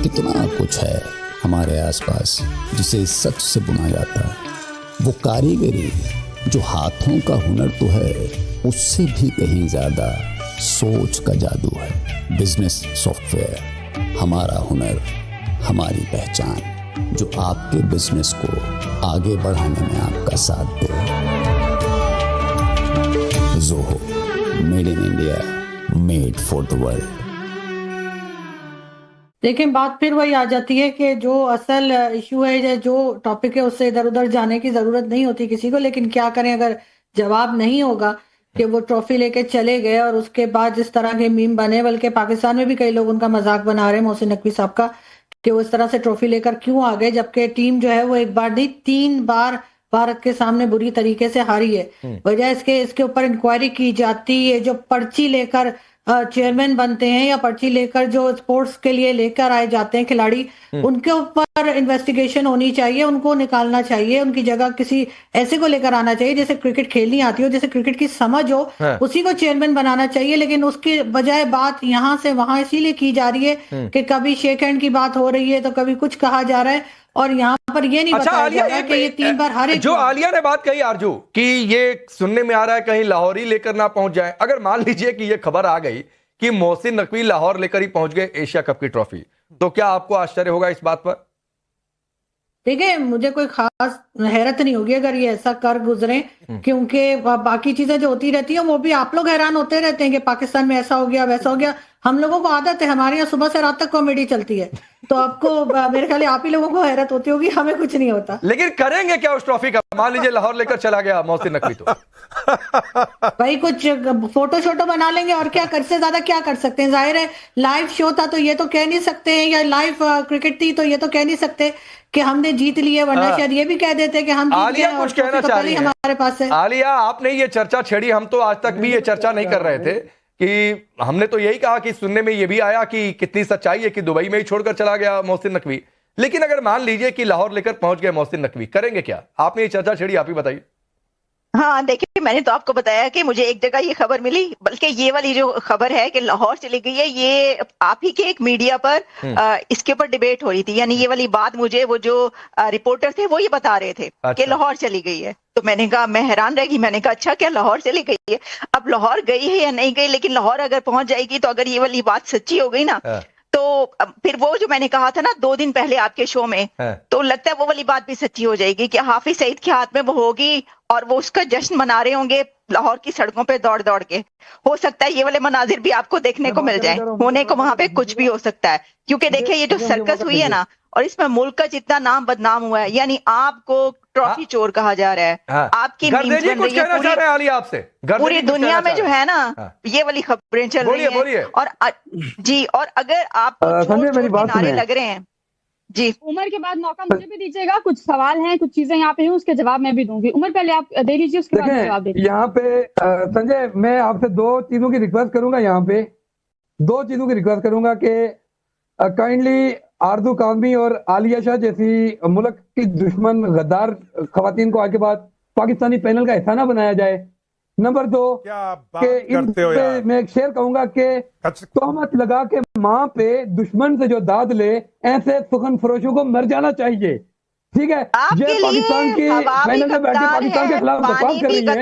कितना कुछ है हमारे आसपास जिसे सच से बुना जाता है। वो कारीगरी जो हाथों का हुनर तो है, उससे भी कहीं ज़्यादा सोच का जादू है। बिजनेस सॉफ्टवेयर, हमारा हुनर, हमारी पहचान, जो आपके बिजनेस को आगे बढ़ाने में आपका साथ दे। Zoho, made in India, made for the world. लेकिन बात फिर वही आ जाती है कि जो असल इशू है या जो टॉपिक है उससे इधर उधर जाने की जरूरत नहीं होती किसी को। लेकिन क्या करें, अगर जवाब नहीं होगा कि वो ट्रॉफी लेके चले गए और उसके बाद जिस तरह के मीम बने, बल्कि पाकिस्तान में भी कई लोग उनका मजाक बना रहे हैं मोहसिन नकवी साहब का, कि वो इस तरह से ट्रॉफी लेकर क्यों आ गए, जबकि टीम जो है वो एक बार नहीं 3 बार भारत के सामने बुरी तरीके से हारी है। वजह इसके ऊपर इंक्वायरी की जाती है। जो पर्ची लेकर चेयरमैन बनते हैं या पर्ची लेकर जो स्पोर्ट्स के लिए लेकर आए जाते हैं खिलाड़ी, उनके ऊपर इन्वेस्टिगेशन होनी चाहिए, उनको निकालना चाहिए, उनकी जगह किसी ऐसे को लेकर आना चाहिए जैसे क्रिकेट खेलनी आती हो, जैसे क्रिकेट की समझ हो, उसी को चेयरमैन बनाना चाहिए। लेकिन उसकी बजाय बात यहाँ से वहां इसीलिए की जा रही है कि कभी शेक हैंड की बात हो रही है तो कभी कुछ कहा जा रहा है, और यहाँ पर ये नहीं बताया जा रहा कि ये 3 बार हर एक जो आलिया ने बात कही आरजू कि ये सुनने में आ रहा है कहीं लाहौर ही लेकर ना पहुंच जाए। अगर मान लीजिए कि ये खबर आ गई कि मोहसिन नकवी लाहौर लेकर ही पहुंच गए एशिया कप की ट्रॉफी, तो क्या आपको आश्चर्य होगा इस बात पर? देखिए, मुझे कोई खास हैरत नहीं होगी अगर ये ऐसा कर गुजरे, क्योंकि बाकी चीजें जो होती रहती है वो भी आप लोग हैरान होते रहते हैं कि पाकिस्तान में ऐसा हो गया वैसा हो गया। हम लोगों को आदत है, हमारे यहाँ सुबह से रात तक कॉमेडी चलती है, तो आपको मेरे ख्याल आप ही लोगों को हैरत होती होगी, हमें कुछ नहीं होता। लेकिन करेंगे क्या उस ट्रॉफी का? मान लीजिए लाहौर लेकर चला गया मोहसिन नकवी, तो भाई कुछ फोटो शोटो बना लेंगे और क्या कर से ज्यादा क्या कर सकते हैं। जाहिर है लाइव शो था तो ये तो कह नहीं सकते हैं, या लाइव क्रिकेट थी तो ये तो कह नहीं सकते कि हमने जीत ली है, वरना शायद ये भी कह देते कि हम जीत आलिया गए कुछ और कहना तो चाह पहले रही ही है। हमारे पास है। आलिया, आपने ये चर्चा छेड़ी, हम तो आज तक भी ये चर्चा नहीं कर रहे थे कि हमने तो यही कहा कि सुनने में ये भी आया कि कितनी सच्चाई है कि दुबई में ही छोड़कर चला गया मोहसिन नकवी। लेकिन अगर मान लीजिए कि लाहौर लेकर पहुंच गए मोहसिन नकवी, करेंगे क्या? आपने ये चर्चा छेड़ी, आप ही बताइए। हाँ देखिए, मैंने तो आपको बताया कि मुझे एक जगह ये खबर मिली, बल्कि ये वाली जो खबर है कि लाहौर चली गई है, ये आप ही के एक मीडिया पर इसके ऊपर डिबेट हो रही थी। यानी ये वाली बात मुझे वो जो रिपोर्टर थे वो ये बता रहे थे कि लाहौर चली गई है। तो मैंने कहा, मैं हैरान रह गई, मैंने कहा अच्छा क्या लाहौर चली गई है? अब लाहौर गई है या नहीं गई, लेकिन लाहौर अगर पहुंच जाएगी तो अगर ये वाली बात सच्ची हो गई ना, तो फिर वो जो मैंने कहा था ना 2 दिन पहले आपके शो में, तो लगता है वो वाली बात भी सच्ची हो जाएगी कि हाफिज सईद के हाथ में वो होगी और वो उसका जश्न मना रहे होंगे लाहौर की सड़कों पे दौड़ दौड़ के। हो सकता है ये वाले मनाजिर भी आपको देखने को मिल जाए, होने को वहां पे कुछ भी हो सकता है। क्योंकि देखिए ये जो सर्कस हुई है ना, और इसमें मुल्क का जितना नाम बदनाम हुआ है, यानी आपको ट्रॉफी चोर कहा जा रहा है, आपकी मीम्स बन रही है आपसे पूरी दुनिया में जो है ना, ये वाली खबरें चल रही हैं। और जी, और अगर आपको नारे लग रहे हैं जी। उमर के बाद मौका मुझे भी दीजिएगा, कुछ सवाल हैं, कुछ चीजें यहाँ पे हैं, उसके जवाब मैं भी दूंगी। उमर पहले आप दे लीजिए, उसके बाद जवाब दे। यहाँ पे संजय, मैं आपसे 2 चीजों की रिक्वेस्ट करूंगा। यहाँ पे 2 चीजों की रिक्वेस्ट करूंगा कि काइंडली आरजू काजमी और आलिया शाह जैसी मुल्क की दुश्मन गद्दार खवातीन को आज के बाद पाकिस्तानी पैनल का हिस्सा ना बनाया जाए। नंबर 2 के इन पे मैं एक शेर कहूंगा कि तोहमत लगा के माँ पे दुश्मन से जो दाद ले, ऐसे सुखन फरोशों को मर जाना चाहिए। ठीक है, ये पाकिस्तान की पैनल में बैठे पाकिस्तान के खिलाफ बकवास कर रही है,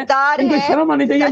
इनको शर्म आनी चाहिए।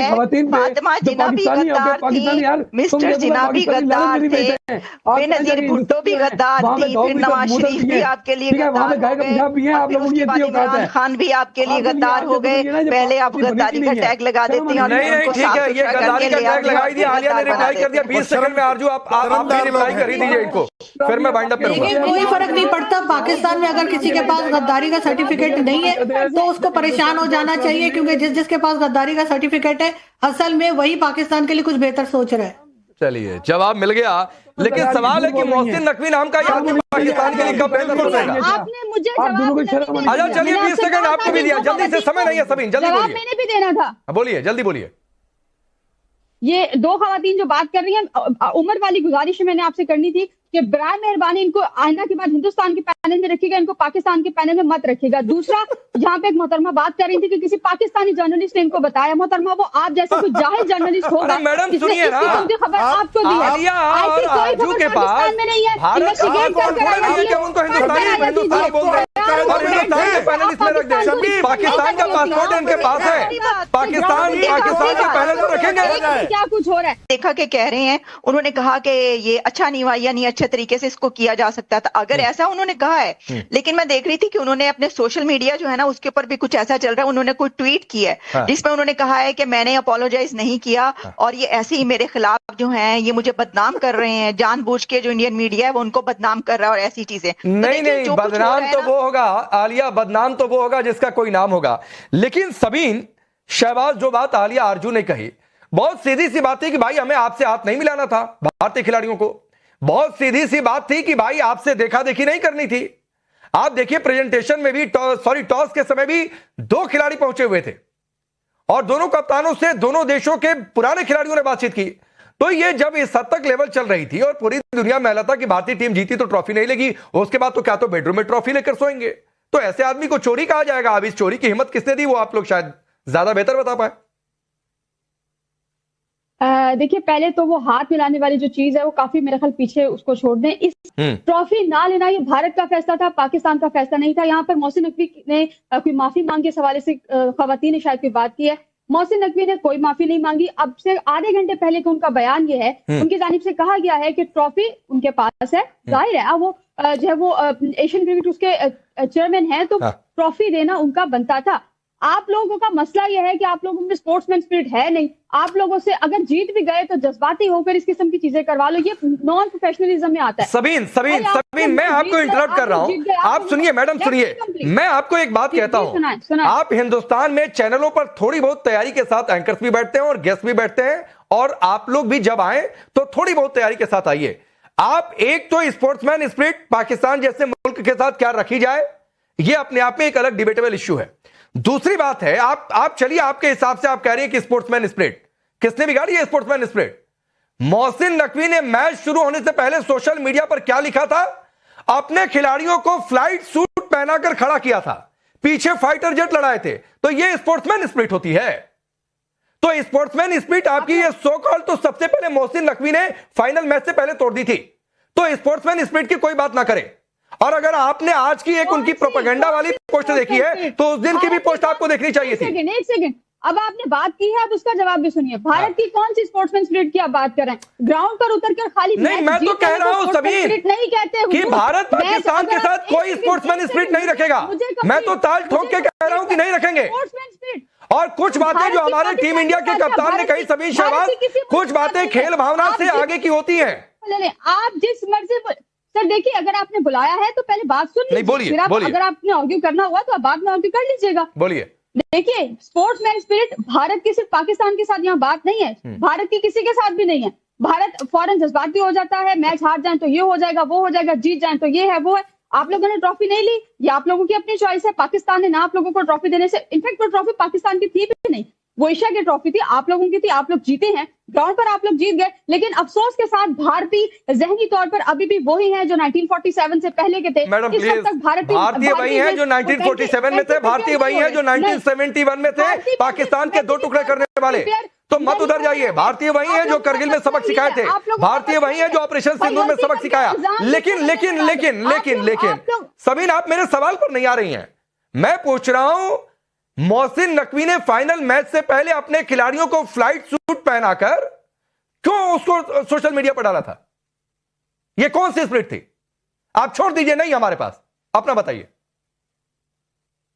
खवातीन पे जो पाकिस्तानी होकर पाकिस्तानी यार मिस्टर जिन्ना भी गद्दार थे, बेनजीर भुट्टो भी गद्दार थी, फिर नवाज शरीफ भी आपके लिए गद्दार हो गए, इमरान खान भी आपके लिए गद्दार हो गए। पहले आप गद्दारी का टैग लगा देते हैं और ठीक है, ये गद्दारी का टैग लगा दिया, आलिया ने रिप्लाई कर दिया। 20 सेकंड में आरजू आप भी रिप्लाई कर ही दीजिए इनको, फिर मैं वाइंड अप करूंगा। कोई फर्क नहीं पड़ता, पाकिस्तान में अगर किसी के पास गद्दारी का सर्टिफिकेट नहीं है तो उसको परेशान हो जाना चाहिए, क्योंकि जिसके पास गद्दारी का सर्टिफिकेट है असल में वही पाकिस्तान के लिए कुछ बेहतर सोच रहा है। चलिए, जवाब मिल गया। लेकिन सवाल है कि मोहसिन नकवी नाम का याद पाकिस्तान के लिए कब बेहतर सोचेगा? आपने मुझे अच्छा चलिए, 20 सेकंड आपको भी दिया, जल्दी से, समय नहीं है सभी, जल्दी बोलिए। मैंने भी देना था, बोलिए, जल्दी बोलिए। ये दो खवातीन जो बात कर रही हैं, उमर वाली गुजारिश मैंने आपसे करनी थी कि बराए मेहरबानी इनको आइंदा के बाद हिंदुस्तान के पैनल में रखिएगा, इनको पाकिस्तान के पैनल में मत रखिएगा। दूसरा, जहाँ पे एक मोहतरमा बात कर रही थी कि किसी पाकिस्तानी जर्नलिस्ट ने इनको बताया, मोहतरमा वो आप जैसे कोई जाहिल जर्नलिस्ट होगा मैडम सुनिए ना, खबर आपको दी है, आलिया और ऐसी कोई आरजू खबर के पास पाकिस्तान में नहीं है, भारत इन्वेस्टिगेट कौन कर थोड़ा नहीं है कि उनको हिंदुस्तानी बोल रहे हैं और हिंदुस्तान के पैनलिस्ट में रख दें। पाकिस्तान का पासपोर्ट इनके पास है, पाकिस्तान के पैनल में रखेंगे। क्या कुछ हो रहा है देखा के कह रहे हैं, उन्होंने कहा कि ये अच्छा नहीं हुआ, यानी अच्छे तरीके से इसको किया जा सकता था, अगर ऐसा उन्होंने कहा है। लेकिन मैं देख रही थी कि उन्होंने अपने सोशल मीडिया जो है ना उसके ऊपर भी कुछ ऐसा चल रहा है, उन्होंने कोई ट्वीट किया है जिसमें उन्होंने कहा है कि मैंने अपोलोजाइज नहीं किया और ये ऐसे ही मेरे खिलाफ जो हैं ये मुझे बदनाम कर रहे हैं, जानबूझ के जो इंडियन मीडिया है वो उनको बदनाम कर रहा है और ऐसी चीजें। नहीं, बदनाम तो वो होगा आलिया, बदनाम तो वो होगा जिसका कोई नाम होगा। लेकिन सबीन शहबाज, जो बात आलिया आरजू ने कही बहुत सीधी सी बात थी कि भाई हमें आपसे हाथ नहीं मिलाना था भारतीय खिलाड़ियों को। बहुत सीधी सी बात थी कि भाई आपसे देखा देखी नहीं करनी थी। आप देखिए प्रेजेंटेशन में भी टॉस के समय भी 2 खिलाड़ी पहुंचे हुए थे और दोनों कप्तानों से दोनों देशों के पुराने खिलाड़ियों ने बातचीत की। तो ये जब इस हद तक लेवल चल रही थी और पूरी दुनिया में था कि भारतीय टीम जीती तो ट्रॉफी नहीं लेगी, उसके बाद तो क्या तो बेडरूम में ट्रॉफी लेकर सोएंगे, तो ऐसे आदमी को चोरी कहा जाएगा। अब इस चोरी की हिम्मत किसने दी वो आप लोग शायद ज्यादा बेहतर बता पाए। देखिए, पहले तो वो हाथ मिलाने वाली जो चीज है वो काफी मेरे ख्याल पीछे उसको छोड़ दें। इस ट्रॉफी ना लेना ये भारत का फैसला था, पाकिस्तान का फैसला नहीं था। यहाँ पर मोहसिन नकवी ने कोई माफी मांगी, इस हवाले से खवातीन ने शायद कोई बात की है। मोहसिन नकवी ने कोई माफी नहीं मांगी। अब से आधे घंटे पहले का उनका बयान ये है, उनकी जानिब से कहा गया है कि ट्रॉफी उनके पास है, जाहिर है वो जो है वो एशियन क्रिकेट उसके चेयरमैन है, तो ट्रॉफी देना उनका बनता था। आप लोगों का मसला यह है कि आप लोगों में स्पोर्ट्समैन स्पिरिट है नहीं। आप लोगों से अगर जीत भी गए तो जज्बाती होकर इस किस्म की चीजें करवा लो, ये नॉन प्रोफेशनलिज्म में आता है। सबीन मैं आपको इंटरप्ट कर रहा हूं, आप सुनिए मैडम, सुनिए, मैं आपको एक बात कहता हूं। आप हिंदुस्तान में चैनलों पर थोड़ी बहुत तैयारी के साथ एंकर्स भी बैठते हैं और गेस्ट भी बैठते हैं, और आप लोग भी जब आए तो थोड़ी बहुत तैयारी के साथ आइए। आप एक तो स्पोर्ट्समैन स्पिरिट पाकिस्तान जैसे मुल्क के साथ क्या रखी जाए, यह अपने आप में एक अलग डिबेटेबल इश्यू है। दूसरी बात है, आप चलिए, आपके हिसाब से आप कह रही है कि स्पोर्ट्समैन स्पिरिट किसने बिगाड़ी है? स्पोर्ट्समैन स्पिरिट मोहसिन नकवी ने मैच शुरू होने से पहले सोशल मीडिया पर क्या लिखा था? अपने खिलाड़ियों को फ्लाइट सूट पहनाकर खड़ा किया था, पीछे फाइटर जेट लड़ाए थे। तो ये स्पोर्ट्समैन स्पिरिट होती है। तो स्पोर्ट्समैन स्पिरिट आपकी ये सो कॉल तो सबसे पहले मोहसिन नकवी ने फाइनल मैच से पहले तोड़ दी थी। तो स्पोर्ट्समैन स्पिरिट की कोई बात ना करें। और अगर आपने आज की एक उनकी प्रोपेगेंडा वाली पोस्ट देखी है तो उस दिन की भी पोस्ट आपको देखनी चाहिए थी। एक सेकंड, अब आपने बात की है, अब उसका जवाब भी सुनिए। भारत की कौन सी स्पोर्ट्समैन स्पिरिट की आप बात कर रहे हैं? ग्राउंड पर उतरकर खाली नहीं, मैं तो कह रहा हूं सबीन नहीं कहते कि भारत पाकिस्तान के साथ कोई स्पोर्ट्समैन स्पिरिट नहीं रखेगा। मैं तो ताल ठोक के कह रहा हूं कि नहीं रखेंगे। और कुछ बातें जो हमारे टीम इंडिया के कप्तान ने कही, सबीन शहबाज, कुछ बातें खेल भावना से आगे की होती है। आप जिस मर्जी सर, देखिए, अगर आपने बुलाया है तो पहले बात सुन लीजिए, फिर आप अगर आपने आर्ग्यू करना हुआ तो आप बाद में आर्ग्यू कर लीजिएगा। बोलिए। देखिए, स्पोर्ट्समैन स्पिरिट भारत की सिर्फ पाकिस्तान के साथ यहाँ बात नहीं है, भारत की किसी के साथ भी नहीं है। भारत फौरन जज्बाती हो जाता है, मैच हार जाए तो ये हो जाएगा, वो हो जाएगा, जीत जाए तो ये है, वो है। आप लोगों ने ट्रॉफी नहीं ली, ये आप लोगों की अपनी चॉइस है। पाकिस्तान ने ना आप लोगों को ट्रॉफी देने से, इनफैक्ट वो ट्रॉफी पाकिस्तान की थी भी नहीं, वो एशिया की ट्रॉफी थी, आप लोगों की थी। आप लोग जीते हैं, ग्राउंड पर आप लोग जीत गए, लेकिन अफसोस के साथ भारतीय ज़हनी तौर पर अभी भी वही हैं जो 1947 से पहले के थे। मैडम प्लीज, भारतीय वही हैं जो 1947 में थे, भारतीय वही हैं जो 1971 में थे, पाकिस्तान के 2 टुकड़े करने वाले। तो मत उधर जाइए। भारतीय वही है जो करगिल में सबक सिखाए थे, भारतीय वही है जो ऑपरेशन सिंदूर में सबक सिखाया। लेकिन सबीन, आप मेरे सवाल पर नहीं आ रही हैं। मैं पूछ रहा हूं, मोहसिन नकवी ने फाइनल मैच से पहले अपने खिलाड़ियों को फ्लाइट सूट पहनाकर क्यों उसको सोशल मीडिया पर डाला था? यह कौन सी स्पिरिट थी? आप छोड़ दीजिए, नहीं हमारे पास, अपना बताइए।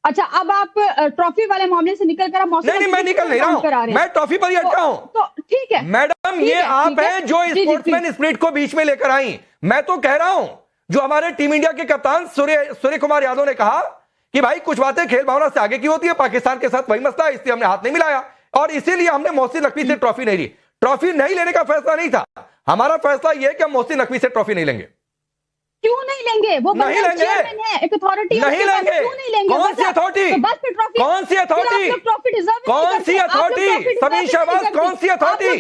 अच्छा, अब आप ट्रॉफी वाले मामले से निकल कर नहीं, मैं निकल नहीं रहा हूं, मैं ट्रॉफी पर ही अटका हूं। तो ठीक है मैडम, ये आप हैं जो स्पोर्ट्समैन स्पिरिट को बीच में लेकर आई। मैं तो कह रहा हूं, जो हमारे टीम इंडिया के कप्तान सूर्य कुमार यादव ने कहा कि भाई कुछ बातें खेल भावना से आगे की होती है, पाकिस्तान के साथ वही मसला है, इसलिए हमने हाथ नहीं मिलाया और इसीलिए हमने मोहसिन नकवी से ट्रॉफी नहीं ली। ट्रॉफी नहीं लेने का फैसला नहीं था हमारा, फैसला यह कि हम मोहसिन नकवी से ट्रॉफी नहीं लेंगे। क्यों नहीं लेंगे? वो नहीं लेंगे, चेयरमैन है, एक अथॉरिटी नहीं लेंगे। क्यों नहीं लेंगे? कौन सी अथॉरिटी? तो बस फिर ट्रॉफी, कौन सी अथॉरिटी? कौन सी अथॉरिटी? समीर शहबाज कौन सी अथॉरिटी?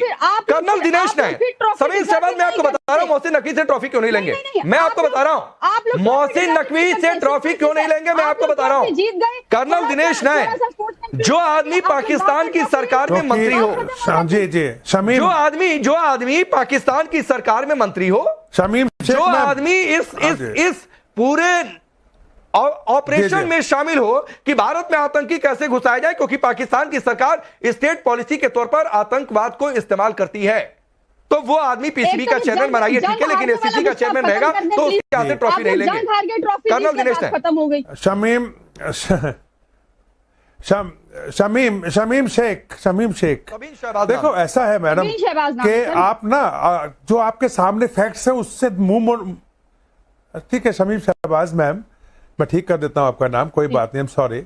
कर्नल दिनेश ने। समीर शहबाज, मैं आपको बता रहा हूं मोहसिन नकवी से ट्रॉफी क्यों नहीं लेंगे। मैं आपको बता रहा हूं मोहसिन नकवी से ट्रॉफी क्यों नहीं लेंगे, मैं आपको बता रहा हूं। कर्नल दिनेश ने, जो आदमी पाकिस्तान की सरकार में मंत्री हो, शमीम, जो आदमी पाकिस्तान की सरकार में मंत्री हो, शमीम, जो आदमी इस पूरे ऑपरेशन में शामिल हो कि भारत में आतंकी कैसे घुसाया जाए, क्योंकि पाकिस्तान की सरकार स्टेट पॉलिसी के तौर पर आतंकवाद को इस्तेमाल करती है, तो वो आदमी पीसीबी का चेयरमैन बनाइए, ठीक है, लेकिन एसीसी का चेयरमैन रहेगा तो उसके हाथ से ट्रॉफी नहीं लेंगे। कर्नल दिनेश ने। खत्म हो गई। शमीम शेख, देखो ऐसा है मैडम कि आप ना जो आपके सामने फैक्ट्स है उससे मुंह मोड़, ठीक है शमीम शहबाज मैम, मैं ठीक कर देता हूं आपका नाम, कोई बात नहीं, सॉरी,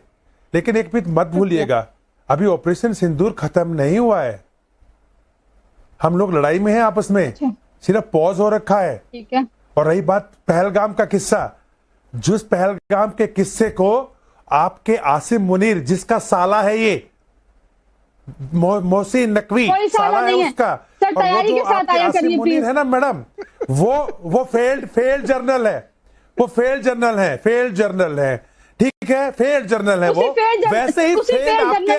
लेकिन एक भी मत भूलिएगा, अभी ऑपरेशन सिंदूर खत्म नहीं हुआ है, हम लोग लड़ाई में हैं आपस में, सिर्फ पॉज हो रखा है। ठीक है। और रही बात पहलगाम का किस्सा, जिस पहलगाम के किस्से को आपके आसिम मुनीर, जिसका साला है ये मोहसिन नकवी, साला है उसका, सर, और वो जो आपके आया आसिम मुनीर है ना मैडम, वो फेल्ड जर्नल है, वो फेल्ड जर्नल है, ठीक है, फेल्ड जर्नल है वो, वैसे ही फेल्ड आपके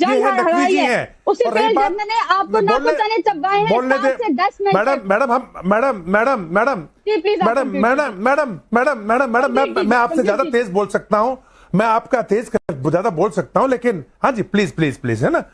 ये है नकवी जी हैं। उसी फेल्ड जर्नल ने आपको नाकुताने चबाए हैं, बोलने दे 7 से 10 मिनट। मैडम, मैं आपसे ज्यादा तेज बोल सकता हूँ, मैं आपका तेज ज्यादा बोल सकता हूँ, लेकिन हाँ जी प्लीज है ना।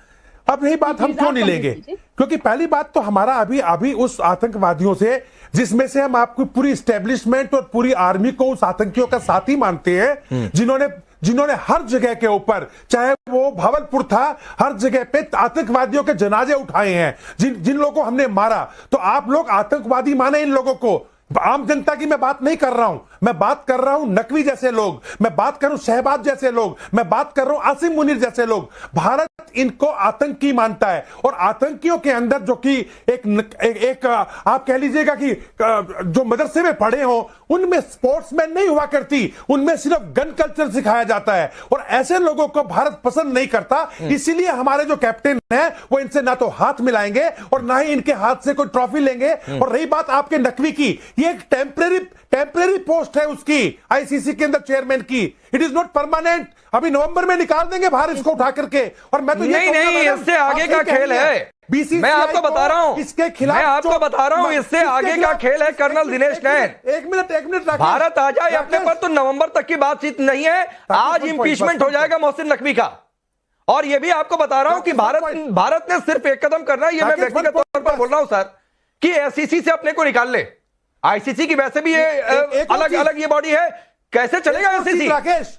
अब यही बात हम क्यों नहीं लेंगे, क्योंकि पहली बात तो हमारा अभी उस आतंकवादियों से, जिसमें से हम आपको पूरी एस्टेब्लिशमेंट और पूरी आर्मी को उस आतंकियों का साथी मानते हैं, जिन्होंने हर जगह के ऊपर, चाहे वो भावलपुर था, हर जगह पे आतंकवादियों के जनाजे उठाए हैं, जिन लोगों को हमने मारा, तो आप लोग आतंकवादी माने इन लोगों को। आम जनता की मैं बात नहीं कर रहा हूं, मैं बात कर रहा हूं नकवी जैसे लोग, मैं बात कर रहा हूं शहबाज जैसे लोग, मैं बात कर रहा हूं आसिम मुनीर जैसे लोग। भारत इनको आतंकी मानता है, और आतंकियों के अंदर जो कि एक आप कह लीजिएगा कि जो मदरसे में पढ़े हो, उनमें स्पोर्ट्समैन नहीं हुआ करती, उनमें सिर्फ गन कल्चर सिखाया जाता है, और ऐसे लोगों को भारत पसंद नहीं करता। इसीलिए हमारे जो कैप्टन है वो इनसे ना तो हाथ मिलाएंगे और ना ही इनके हाथ से कोई ट्रॉफी लेंगे। और रही बात आपके नकवी की, ये एक टेम्परेरी पोस्ट है उसकी आईसीसी के अंदर चेयरमैन की, इट इज नॉट परमानेंट। अभी नवंबर में निकाल देंगे बाहर इसको उठा करके। और मैं तो नहीं, इससे आगे का खेल है, मैं आपको बता रहा हूं, इसके खिलाफ मैं आपको बता रहा हूं, इससे आगे का खेल है कर्नल दिनेश नैन। एक मिनट भारत आ जाए अपने पर तो नवंबर तक की बातचीत नहीं है, आज इंपीचमेंट हो जाएगा मोहसिन नकवी का। और ये भी आपको बता रहा हूं कि भारत ने सिर्फ एक कदम करना है, ये मैं व्यक्तिगत तौर पर बोल रहा हूं सर, कि एसीसी से अपने को निकाल ले। आईसीसी की वैसे भी ये अलग अलग ये बॉडी है, कैसे चलेगा एसीसी? राकेश,